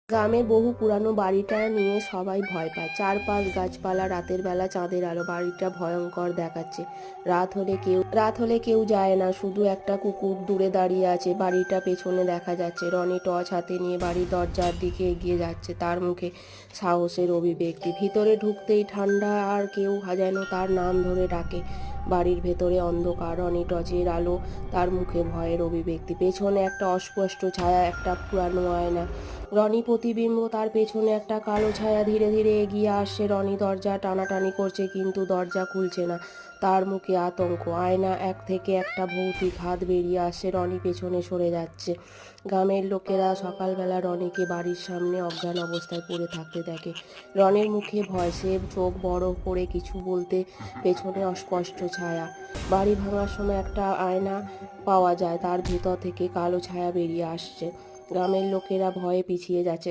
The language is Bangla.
গ্রামের বহু পুরানো বাড়িটা নিয়ে সবাই ভয় পায়। চারপাশ গাছপালা, রাতের বেলা চাঁদের আলো। বাড়িটা ভয়ঙ্কর দেখাচ্ছে। রাত হলে কেউ যায় না, শুধু একটা কুকুর দূরে দাঁড়িয়ে আছে। বাড়িটা পেছনে দেখা যাচ্ছে। রনি টর্চ হাতে নিয়ে বাড়ির দরজার দিকে এগিয়ে যাচ্ছে, তার মুখে সাহসের অভিব্যক্তি। ভিতরে ঢুকতেই ঠান্ডা, আর কেউ যেন তার নাম ধরে ডাকে। বাড়ির ভেতরে অন্ধকার, রনি টর্চের আলো, তার মুখে ভয়ের অভিব্যক্তি। পেছনে একটা অস্পষ্ট ছায়া, একটা পুরানো আয়না। রনি প্রতিবিম্ব, তার পেছনে একটা কালো ছায়া ধীরে ধীরে এগিয়ে আসছে। রনি দরজা টানাটানি করছে, কিন্তু দরজা খুলছে না। তার মুখে আতঙ্ক। আয়না এক থেকে একটা ভৌতিক হাত বেরিয়ে আসছে। রনি পেছনে সরে যাচ্ছে। গ্রামের লোকেরা সকালবেলা রনিকে বাড়ির সামনে অজ্ঞান অবস্থায় পড়ে থাকতে দেখে। রনির মুখে ভয়, সে চোখ বড় করে কিছু বলতে, পেছনে অস্পষ্ট ছায়া। বাড়ি ভাঙার সময় একটা আয়না পাওয়া যায়, তার ভেতর থেকে কালো ছায়া বেরিয়ে আসছে। গ্রামের লোকেরা ভয়ে পিছিয়ে যাচ্ছে।